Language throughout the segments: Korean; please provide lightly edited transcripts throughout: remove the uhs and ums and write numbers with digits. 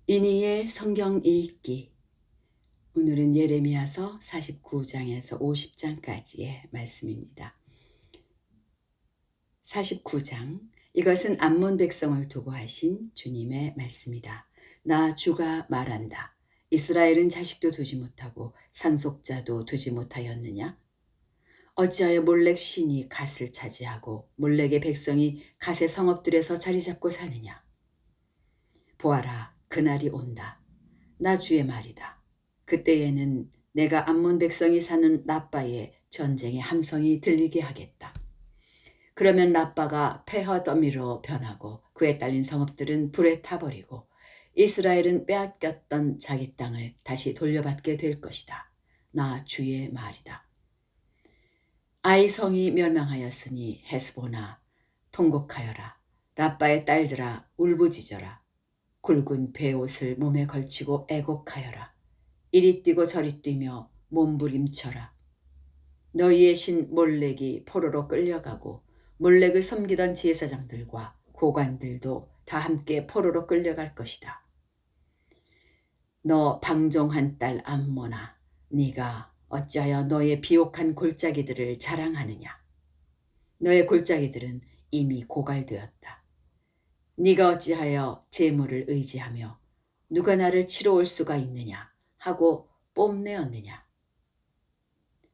이니의 성경 읽기. 오늘은 예레미야서 49장에서 50장까지의 말씀입니다. 49장. 이것은 암몬 백성을 두고 하신 주님의 말씀이다. 나 주가 말한다. 이스라엘은 자식도 두지 못하고 상속자도 두지 못하였느냐? 어찌하여 몰렉 신이 갓을 차지하고 몰렉의 백성이 갓의 성읍들에서 자리 잡고 사느냐? 보아라, 그날이 온다. 나 주의 말이다. 그때에는 내가 암몬 백성이 사는 라빠의 전쟁의 함성이 들리게 하겠다. 그러면 라빠가 폐허 더미로 변하고 그에 딸린 성읍들은 불에 타버리고 이스라엘은 빼앗겼던 자기 땅을 다시 돌려받게 될 것이다. 나 주의 말이다. 아이 성이 멸망하였으니 헤스보나 통곡하여라. 라빠의 딸들아 울부짖어라. 굵은 베옷을 몸에 걸치고 애곡하여라. 이리 뛰고 저리 뛰며 몸부림쳐라. 너희의 신 몰렉이 포로로 끌려가고 몰렉을 섬기던 제사장들과 고관들도 다 함께 포로로 끌려갈 것이다. 너 방종한 딸 암모나, 네가 어찌하여 너의 비옥한 골짜기들을 자랑하느냐? 너의 골짜기들은 이미 고갈되었다. 네가 어찌하여 재물을 의지하며 누가 나를 치러 올 수가 있느냐 하고 뽐내었느냐?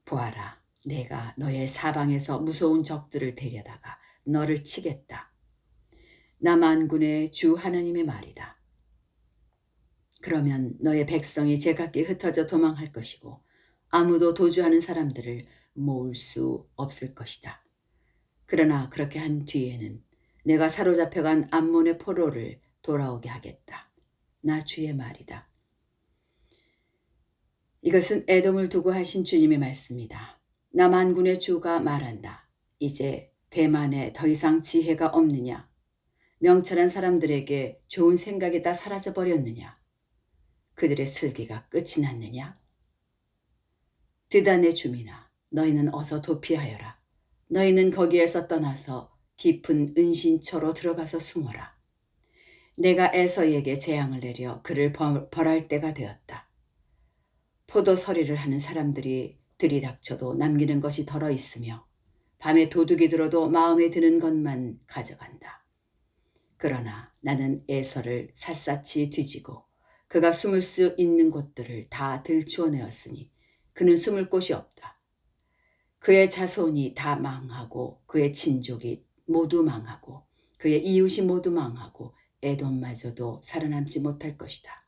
보아라, 내가 너의 사방에서 무서운 적들을 데려다가 너를 치겠다. 나 만군의 주 하나님의 말이다. 그러면 너의 백성이 제각기 흩어져 도망할 것이고 아무도 도주하는 사람들을 모을 수 없을 것이다. 그러나 그렇게 한 뒤에는 내가 사로잡혀간 암몬의 포로를 돌아오게 하겠다. 나 주의 말이다. 이것은 에돔을 두고 하신 주님의 말씀이다. 나 만군의 주가 말한다. 이제 대만에 더 이상 지혜가 없느냐? 명철한 사람들에게 좋은 생각이 다 사라져버렸느냐? 그들의 슬기가 끝이 났느냐? 드단의 주민아, 너희는 어서 도피하여라. 너희는 거기에서 떠나서 깊은 은신처로 들어가서 숨어라. 내가 에서에게 재앙을 내려 그를 벌할 때가 되었다. 포도서리를 하는 사람들이 들이닥쳐도 남기는 것이 덜어 있으며 밤에 도둑이 들어도 마음에 드는 것만 가져간다. 그러나 나는 에서를 샅샅이 뒤지고 그가 숨을 수 있는 곳들을 다 들추어내었으니 그는 숨을 곳이 없다. 그의 자손이 다 망하고 그의 친족이 모두 망하고 그의 이웃이 모두 망하고 에돔마저도 살아남지 못할 것이다.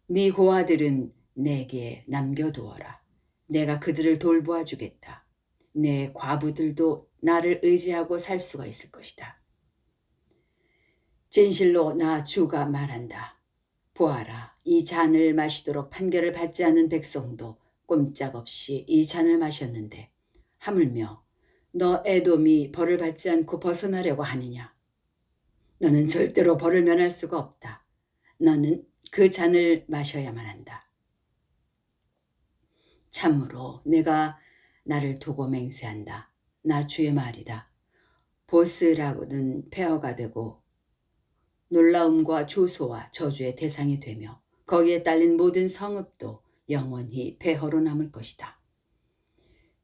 네 고아들은 내게 남겨두어라. 내가 그들을 돌보아 주겠다. 내 과부들도 나를 의지하고 살 수가 있을 것이다. 진실로 나 주가 말한다. 보아라, 이 잔을 마시도록 판결을 받지 않은 백성도 꼼짝없이 이 잔을 마셨는데 하물며 너 에돔이 벌을 받지 않고 벗어나려고 하느냐? 너는 절대로 벌을 면할 수가 없다. 너는 그 잔을 마셔야만 한다. 참으로 내가 나를 두고 맹세한다. 나 주의 말이다. 보스라고는 폐허가 되고 놀라움과 조소와 저주의 대상이 되며 거기에 딸린 모든 성읍도 영원히 폐허로 남을 것이다.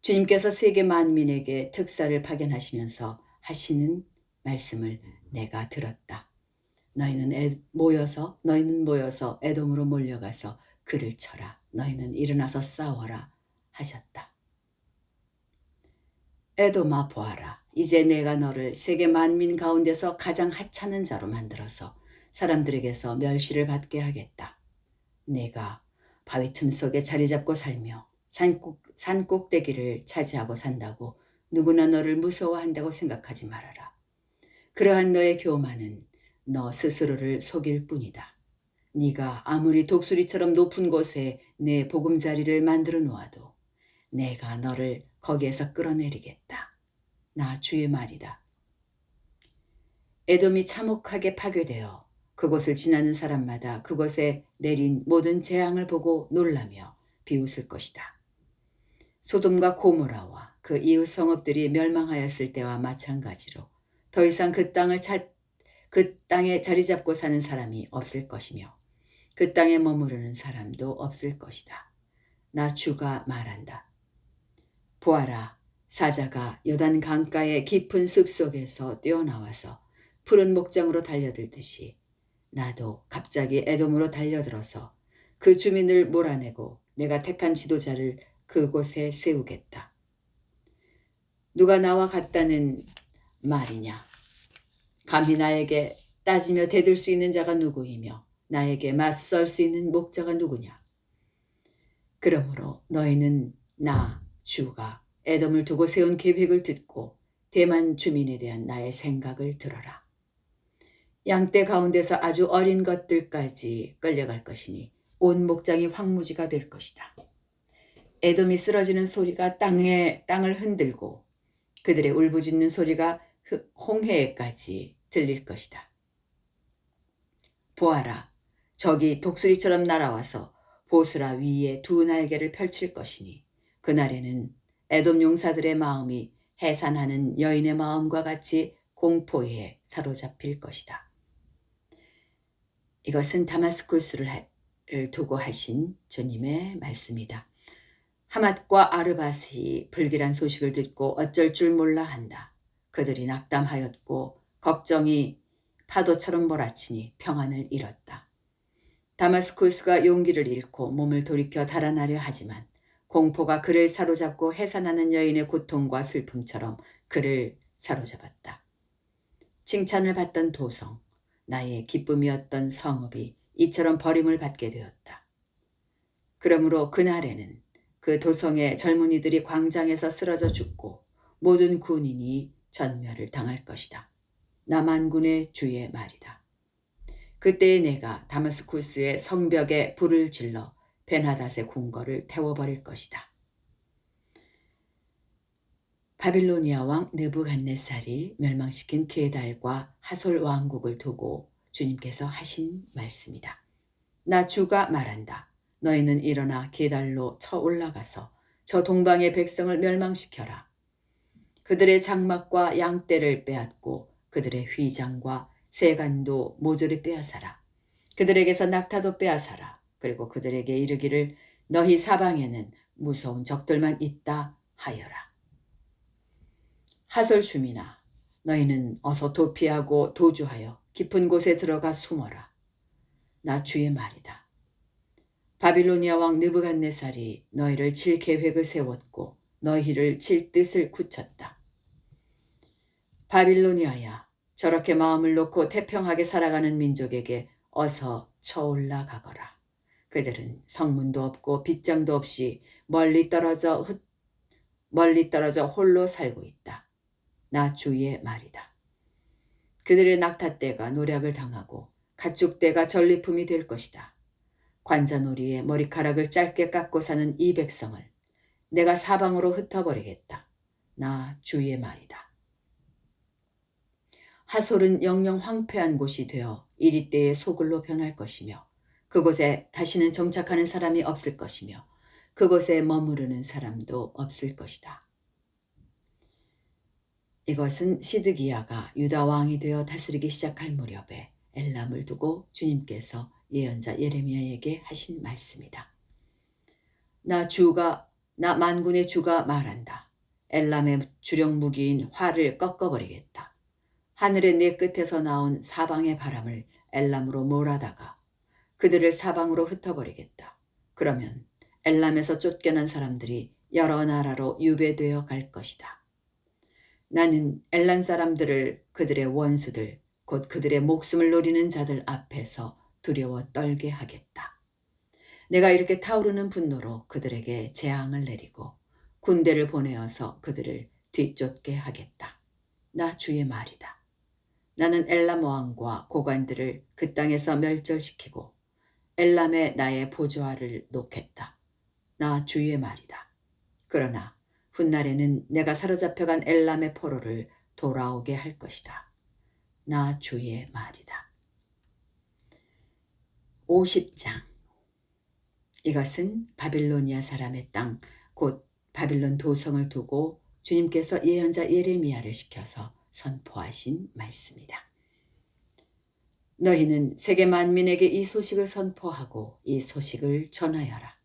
주님께서 세계 만민에게 특사를 파견하시면서 하시는 말씀을 내가 들었다. 너희는 모여서 에돔으로 몰려가서 그를 쳐라. 너희는 일어나서 싸워라 하셨다. 에돔아 보아라. 이제 내가 너를 세계 만민 가운데서 가장 하찮은 자로 만들어서 사람들에게서 멸시를 받게 하겠다. 내가 바위 틈 속에 자리 잡고 살며 산 꼭대기를 차지하고 산다고 누구나 너를 무서워한다고 생각하지 말아라. 그러한 너의 교만은 너 스스로를 속일 뿐이다. 네가 아무리 독수리처럼 높은 곳에 내 보금자리를 만들어 놓아도 내가 너를 거기에서 끌어내리겠다. 나 주의 말이다. 에돔이 참혹하게 파괴되어 그곳을 지나는 사람마다 그곳에 내린 모든 재앙을 보고 놀라며 비웃을 것이다. 소돔과 고모라와 그 이웃 성읍들이 멸망하였을 때와 마찬가지로 더 이상 그 땅에 자리 잡고 사는 사람이 없을 것이며 그 땅에 머무르는 사람도 없을 것이다. 나 주가 말한다. 보아라, 사자가 요단 강가의 깊은 숲속에서 뛰어나와서 푸른 목장으로 달려들듯이 나도 갑자기 에돔으로 달려들어서 그 주민을 몰아내고 내가 택한 지도자를 그곳에 세우겠다. 누가 나와 같다는 말이냐? 감히 나에게 따지며 대들 수 있는 자가 누구이며 나에게 맞설 수 있는 목자가 누구냐? 그러므로 너희는 나 주가 에돔을 두고 세운 계획을 듣고 대만 주민에 대한 나의 생각을 들어라. 양떼 가운데서 아주 어린 것들까지 끌려갈 것이니 온 목장이 황무지가 될 것이다. 에돔이 쓰러지는 소리가 땅을 흔들고 그들의 울부짖는 소리가 홍해에까지 들릴 것이다. 보아라, 적이 독수리처럼 날아와서 보스라 위에 두 날개를 펼칠 것이니 그날에는 에돔 용사들의 마음이 해산하는 여인의 마음과 같이 공포에 사로잡힐 것이다. 이것은 다마스쿠스를 두고 하신 주님의 말씀이다. 하맛과 아르밧이 불길한 소식을 듣고 어쩔 줄 몰라 한다. 그들이 낙담하였고 걱정이 파도처럼 몰아치니 평안을 잃었다. 다마스쿠스가 용기를 잃고 몸을 돌이켜 달아나려 하지만 공포가 그를 사로잡고 해산하는 여인의 고통과 슬픔처럼 그를 사로잡았다. 칭찬을 받던 도성, 나의 기쁨이었던 성읍이 이처럼 버림을 받게 되었다. 그러므로 그날에는 그 도성의 젊은이들이 광장에서 쓰러져 죽고 모든 군인이 전멸을 당할 것이다. 남한군의 주의 말이다. 그때에 내가 다마스쿠스의 성벽에 불을 질러 벤하닷의 궁궐을 태워버릴 것이다. 바빌로니아 왕 느부갓네살이 멸망시킨 게달과 하솔 왕국을 두고 주님께서 하신 말씀이다. 나 주가 말한다. 너희는 일어나 게달로 쳐 올라가서 저 동방의 백성을 멸망시켜라. 그들의 장막과 양떼를 빼앗고 그들의 휘장과 세간도 모조리 빼앗아라. 그들에게서 낙타도 빼앗아라. 그리고 그들에게 이르기를 너희 사방에는 무서운 적들만 있다 하여라. 하솔 주민아, 너희는 어서 도피하고 도주하여 깊은 곳에 들어가 숨어라. 나 주의 말이다. 바빌로니아 왕 느부갓네살이 너희를 칠 계획을 세웠고 너희를 칠 뜻을 굳혔다. 바빌로니아야, 저렇게 마음을 놓고 태평하게 살아가는 민족에게 어서 쳐올라 가거라. 그들은 성문도 없고 빗장도 없이 멀리 떨어져 홀로 살고 있다. 나 주의 말이다. 그들의 낙타떼가 노략을 당하고 가축떼가 전리품이 될 것이다. 관자놀이에 머리카락을 짧게 깎고 사는 이 백성을 내가 사방으로 흩어버리겠다. 나 주의 말이다. 하솔은 영영 황폐한 곳이 되어 이리떼의 소굴로 변할 것이며 그곳에 다시는 정착하는 사람이 없을 것이며 그곳에 머무르는 사람도 없을 것이다. 이것은 시드기야가 유다 왕이 되어 다스리기 시작할 무렵에 엘람을 두고 주님께서 예언자 예레미야에게 하신 말씀이다. 나 만군의 주가 말한다. 엘람의 주력 무기인 활을 꺾어버리겠다. 하늘의 네 끝에서 나온 사방의 바람을 엘람으로 몰아다가 그들을 사방으로 흩어버리겠다. 그러면 엘람에서 쫓겨난 사람들이 여러 나라로 유배되어 갈 것이다. 나는 엘람 사람들을 그들의 원수들, 곧 그들의 목숨을 노리는 자들 앞에서 두려워 떨게 하겠다. 내가 이렇게 타오르는 분노로 그들에게 재앙을 내리고 군대를 보내어서 그들을 뒤쫓게 하겠다. 나 주의 말이다. 나는 엘람 왕과 고관들을 그 땅에서 멸절시키고 엘람에 나의 보좌를 놓겠다. 나 주의 말이다. 그러나 훗날에는 내가 사로잡혀간 엘람의 포로를 돌아오게 할 것이다. 나 주의 말이다. 50장. 이것은 바빌로니아 사람의 땅, 곧 바빌론 도성을 두고 주님께서 예언자 예레미야를 시켜서 선포하신 말씀이다. 너희는 세계 만민에게 이 소식을 선포하고 이 소식을 전하여라.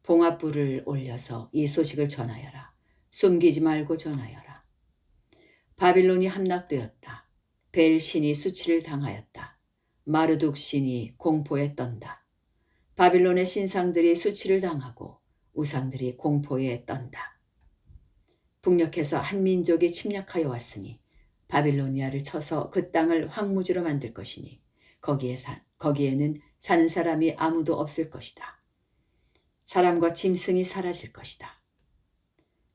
봉합불을 올려서 이 소식을 전하여라. 숨기지 말고 전하여라. 바빌론이 함락되었다. 벨 신이 수치를 당하였다. 마르둑 신이 공포에 떤다. 바빌론의 신상들이 수치를 당하고 우상들이 공포에 떤다. 북녘에서 한 민족이 침략하여 왔으니 바빌로니아를 쳐서 그 땅을 황무지로 만들 것이니 거기에는 사는 사람이 아무도 없을 것이다. 사람과 짐승이 사라질 것이다.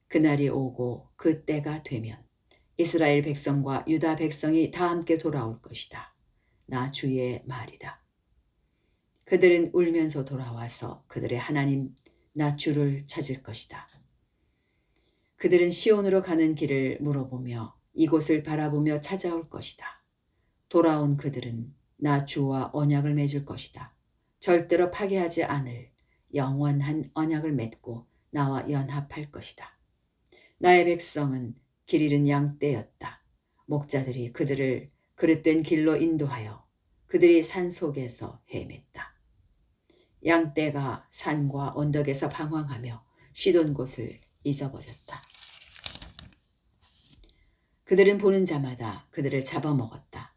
그날이 오고 그 때가 되면 이스라엘 백성과 유다 백성이 다 함께 돌아올 것이다. 나 주의 말이다. 그들은 울면서 돌아와서 그들의 하나님 나 주를 찾을 것이다. 그들은 시온으로 가는 길을 물어보며 이곳을 바라보며 찾아올 것이다. 돌아온 그들은 나 주와 언약을 맺을 것이다. 절대로 파괴하지 않을 영원한 언약을 맺고 나와 연합할 것이다. 나의 백성은 길 잃은 양떼였다. 목자들이 그들을 그릇된 길로 인도하여 그들이 산 속에서 헤맸다. 양떼가 산과 언덕에서 방황하며 쉬던 곳을 잊어버렸다. 그들은 보는 자마다 그들을 잡아먹었다.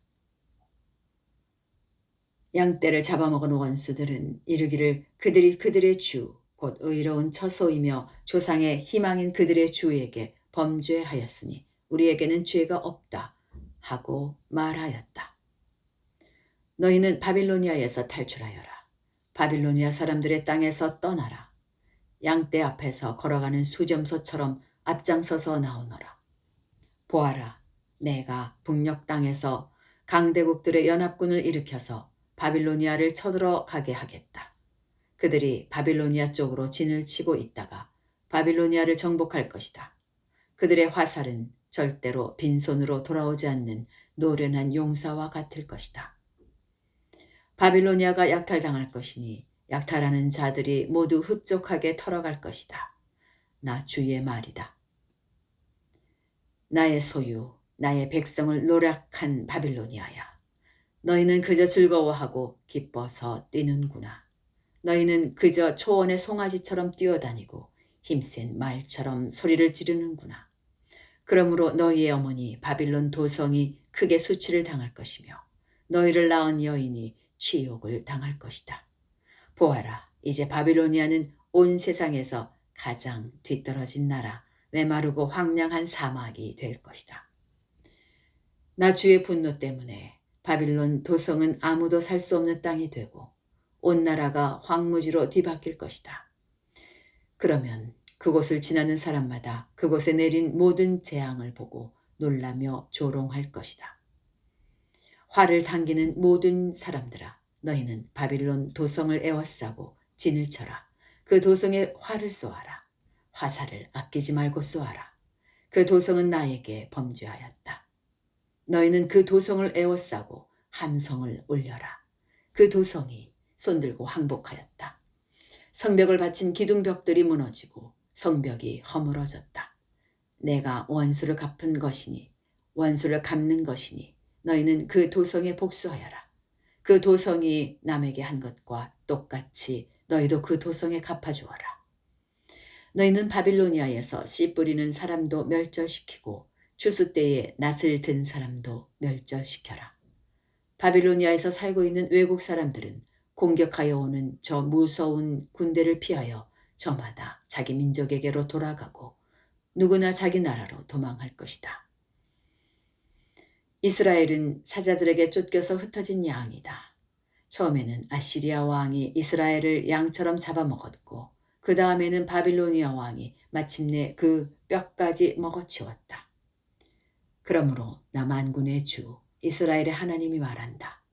양떼를 잡아먹은 원수들은 이르기를 그들이 그들의 주, 곧 의로운 처소이며 조상의 희망인 그들의 주에게 범죄하였으니 우리에게는 죄가 없다 하고 말하였다. 너희는 바빌로니아에서 탈출하여라. 바빌로니아 사람들의 땅에서 떠나라. 양떼 앞에서 걸어가는 수점소처럼 앞장서서 나오너라. 보아라, 내가 북녘 땅에서 강대국들의 연합군을 일으켜서 바빌로니아를 쳐들어가게 하겠다. 그들이 바빌로니아 쪽으로 진을 치고 있다가 바빌로니아를 정복할 것이다. 그들의 화살은 절대로 빈손으로 돌아오지 않는 노련한 용사와 같을 것이다. 바빌로니아가 약탈당할 것이니 약탈하는 자들이 모두 흡족하게 털어갈 것이다. 나 주의 말이다. 나의 소유, 나의 백성을 노략한 바빌로니아야. 너희는 그저 즐거워하고 기뻐서 뛰는구나. 너희는 그저 초원의 송아지처럼 뛰어다니고 힘센 말처럼 소리를 지르는구나. 그러므로 너희의 어머니 바빌론 도성이 크게 수치를 당할 것이며 너희를 낳은 여인이 치욕을 당할 것이다. 보아라, 이제 바빌로니아는 온 세상에서 가장 뒤떨어진 나라, 메마르고 황량한 사막이 될 것이다. 나 주의 분노 때문에 바빌론 도성은 아무도 살 수 없는 땅이 되고 온 나라가 황무지로 뒤바뀔 것이다. 그러면 그곳을 지나는 사람마다 그곳에 내린 모든 재앙을 보고 놀라며 조롱할 것이다. 화를 당기는 모든 사람들아, 너희는 바빌론 도성을 에워싸고 진을 쳐라. 그 도성에 활을 쏘아라. 화살을 아끼지 말고 쏘아라. 그 도성은 나에게 범죄하였다. 너희는 그 도성을 에워싸고 함성을 올려라. 그 도성이 손들고 항복하였다. 성벽을 바친 기둥벽들이 무너지고 성벽이 허물어졌다. 내가 원수를 갚은 것이니 원수를 갚는 것이니 너희는 그 도성에 복수하여라. 그 도성이 남에게 한 것과 똑같이 너희도 그 도성에 갚아주어라. 너희는 바빌로니아에서 씨 뿌리는 사람도 멸절시키고 추수 때에 낫을 든 사람도 멸절시켜라. 바빌로니아에서 살고 있는 외국 사람들은 공격하여 오는 저 무서운 군대를 피하여 저마다 자기 민족에게로 돌아가고 누구나 자기 나라로 도망할 것이다. 이스라엘은 사자들에게 쫓겨서 흩어진 양이다. 처음에는 아시리아 왕이 이스라엘을 양처럼 잡아먹었고 그 다음에는 바빌로니아 왕이 마침내 그 뼈까지 먹어치웠다. 그러므로 나 만군의 주 이스라엘의 하나님이 말한다.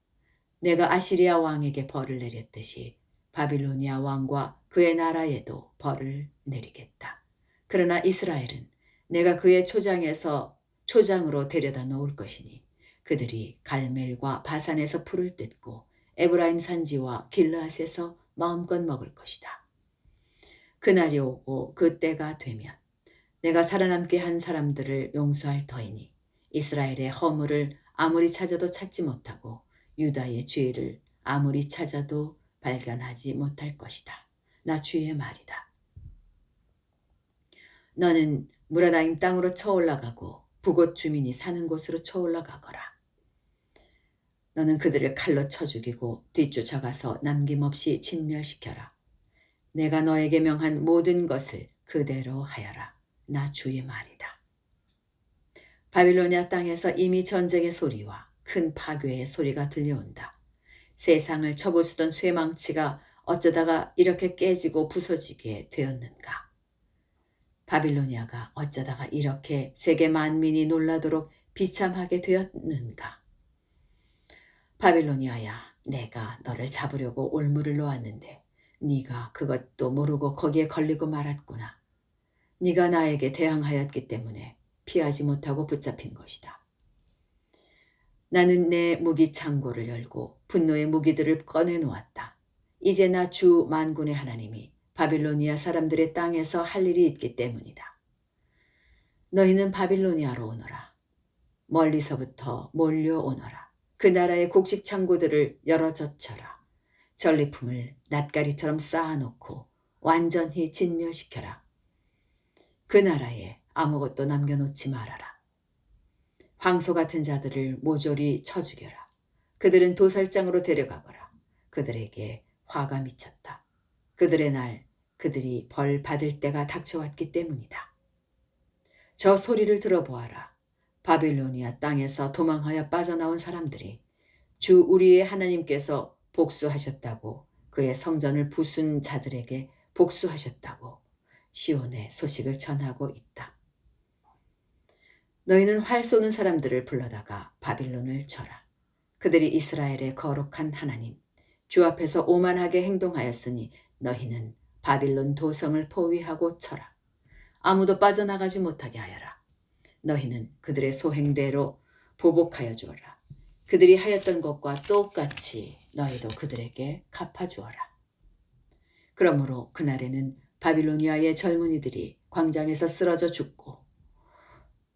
내가 아시리아 왕에게 벌을 내렸듯이 바빌로니아 왕과 그의 나라에도 벌을 내리겠다. 그러나 이스라엘은 내가 그의 초장으로 데려다 놓을 것이니 그들이 갈멜과 바산에서 풀을 뜯고 에브라임 산지와 길르앗에서 마음껏 먹을 것이다. 그날이 오고 그 때가 되면 내가 살아남게 한 사람들을 용서할 터이니 이스라엘의 허물을 아무리 찾아도 찾지 못하고 유다의 죄를 아무리 찾아도 발견하지 못할 것이다. 나 주의 말이다. 너는 무라다임 땅으로 쳐올라가고 북옷 주민이 사는 곳으로 쳐올라가거라. 너는 그들을 칼로 쳐 죽이고 뒤쫓아가서 남김없이 진멸시켜라. 내가 너에게 명한 모든 것을 그대로 하여라. 나 주의 말이다. 바빌로니아 땅에서 이미 전쟁의 소리와 큰 파괴의 소리가 들려온다. 세상을 쳐부수던 쇠망치가 어쩌다가 이렇게 깨지고 부서지게 되었는가? 바빌로니아가 어쩌다가 이렇게 세계 만민이 놀라도록 비참하게 되었는가? 바빌로니아야, 내가 너를 잡으려고 올무를 놓았는데 네가 그것도 모르고 거기에 걸리고 말았구나. 네가 나에게 대항하였기 때문에 피하지 못하고 붙잡힌 것이다. 나는 내 무기 창고를 열고 분노의 무기들을 꺼내놓았다. 이제 나 주 만군의 하나님이 바빌로니아 사람들의 땅에서 할 일이 있기 때문이다. 너희는 바빌로니아로 오너라. 멀리서부터 몰려오너라. 그 나라의 곡식 창고들을 열어 젖혀라. 전리품을 낫가리처럼 쌓아놓고 완전히 진멸시켜라. 그 나라에 아무것도 남겨놓지 말아라. 황소 같은 자들을 모조리 쳐 죽여라. 그들은 도살장으로 데려가거라. 그들에게 화가 미쳤다. 그들의 날, 그들이 벌 받을 때가 닥쳐왔기 때문이다. 저 소리를 들어보아라. 바빌로니아 땅에서 도망하여 빠져나온 사람들이 주 우리의 하나님께서 복수하셨다고, 그의 성전을 부순 자들에게 복수하셨다고 시온의 소식을 전하고 있다. 너희는 활 쏘는 사람들을 불러다가 바빌론을 쳐라. 그들이 이스라엘의 거룩한 하나님 주 앞에서 오만하게 행동하였으니 너희는 바빌론 도성을 포위하고 쳐라. 아무도 빠져나가지 못하게 하여라. 너희는 그들의 소행대로 보복하여 주어라. 그들이 하였던 것과 똑같이 너희도 그들에게 갚아주어라. 그러므로 그날에는 바빌로니아의 젊은이들이 광장에서 쓰러져 죽고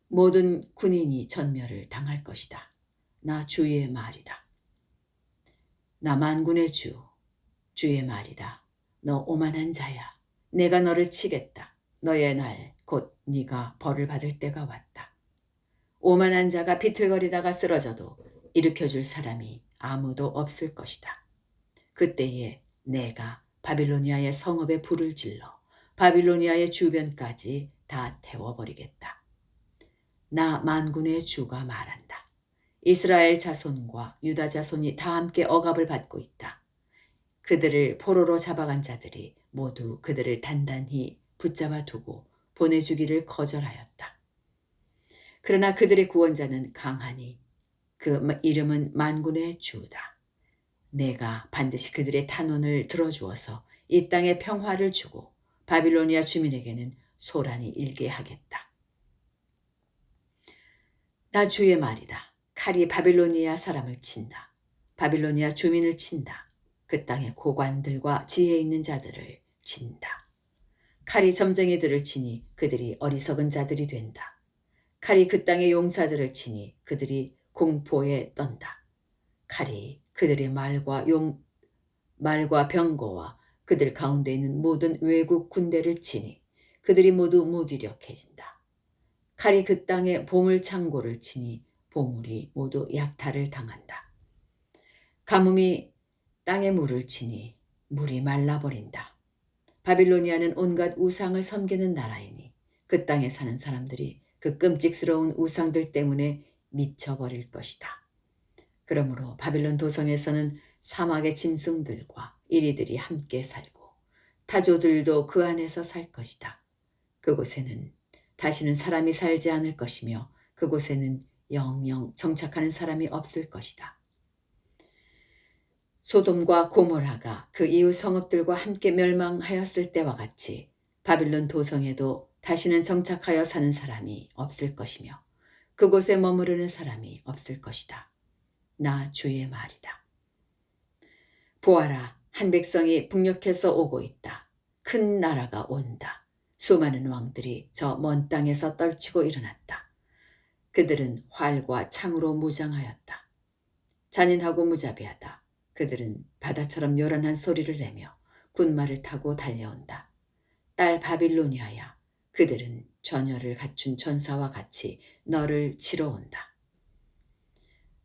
모든 군인이 전멸을 당할 것이다. 나 주의 말이다. 나 만군의 주, 주의 말이다. 너 오만한 자야. 내가 너를 치겠다. 너의 날, 곧 네가 벌을 받을 때가 왔다. 오만한 자가 비틀거리다가 쓰러져도 일으켜줄 사람이 아무도 없을 것이다. 그때에 내가 바빌로니아의 성읍에 불을 질러 바빌로니아의 주변까지 다 태워버리겠다. 나 만군의 주가 말한다. 이스라엘 자손과 유다 자손이 다 함께 억압을 받고 있다. 그들을 포로로 잡아간 자들이 모두 그들을 단단히 붙잡아 두고 보내주기를 거절하였다. 그러나 그들의 구원자는 강하니 그 이름은 만군의 주다. 내가 반드시 그들의 탄원을 들어주어서 이 땅에 평화를 주고 바빌로니아 주민에게는 소란이 일게 하겠다. 나 주의 말이다. 칼이 바빌로니아 사람을 친다. 바빌로니아 주민을 친다. 그 땅의 고관들과 지혜 있는 자들을 친다. 칼이 점쟁이들을 치니 그들이 어리석은 자들이 된다. 칼이 그 땅의 용사들을 치니 그들이 공포에 떤다. 칼이 그들의 말과 병거와 그들 가운데 있는 모든 외국 군대를 치니 그들이 모두 무기력해진다. 칼이 그 땅의 보물 창고를 치니 보물이 모두 약탈을 당한다. 가뭄이 땅의 물을 치니 물이 말라버린다. 바빌로니아는 온갖 우상을 섬기는 나라이니 그 땅에 사는 사람들이 그 끔찍스러운 우상들 때문에 미쳐버릴 것이다. 그러므로 바빌론 도성에서는 사막의 짐승들과 이리들이 함께 살고 타조들도 그 안에서 살 것이다. 그곳에는 다시는 사람이 살지 않을 것이며 그곳에는 영영 정착하는 사람이 없을 것이다. 소돔과 고모라가 그 이웃 성읍들과 함께 멸망하였을 때와 같이 바빌론 도성에도 다시는 정착하여 사는 사람이 없을 것이며 그곳에 머무르는 사람이 없을 것이다. 나 주의 말이다. 보아라, 한 백성이 북녘에서 오고 있다. 큰 나라가 온다. 수많은 왕들이 저 먼 땅에서 떨치고 일어났다. 그들은 활과 창으로 무장하였다. 잔인하고 무자비하다. 그들은 바다처럼 요란한 소리를 내며 군마를 타고 달려온다. 딸 바빌로니아야, 그들은 전열을 갖춘 전사와 같이 너를 치러 온다.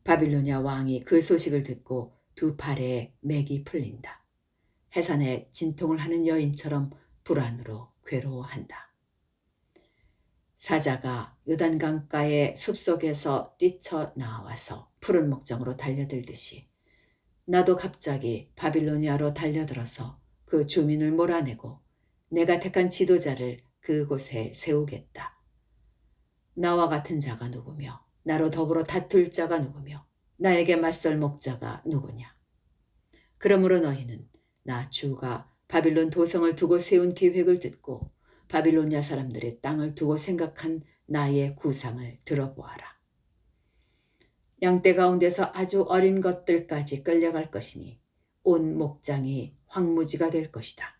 바빌로니아 왕이 그 소식을 듣고 두 팔에 맥이 풀린다. 해산에 진통을 하는 여인처럼 불안으로 괴로워한다. 사자가 요단강가의 숲속에서 뛰쳐나와서 푸른 목장으로 달려들듯이 나도 갑자기 바빌로니아로 달려들어서 그 주민을 몰아내고 내가 택한 지도자를 그곳에 세우겠다. 나와 같은 자가 누구며 나로 더불어 다툴 자가 누구며 나에게 맞설 목자가 누구냐. 그러므로 너희는 나 주가 바빌론 도성을 두고 세운 계획을 듣고 바빌로니아 사람들의 땅을 두고 생각한 나의 구상을 들어보아라. 양떼 가운데서 아주 어린 것들까지 끌려갈 것이니 온 목장이 황무지가 될 것이다.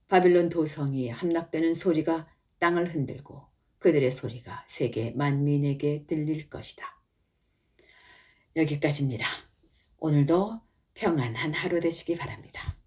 바빌론 도성이 함락되는 소리가 땅을 흔들고 그들의 소리가 세계 만민에게 들릴 것이다. 여기까지입니다. 오늘도 평안한 하루 되시기 바랍니다.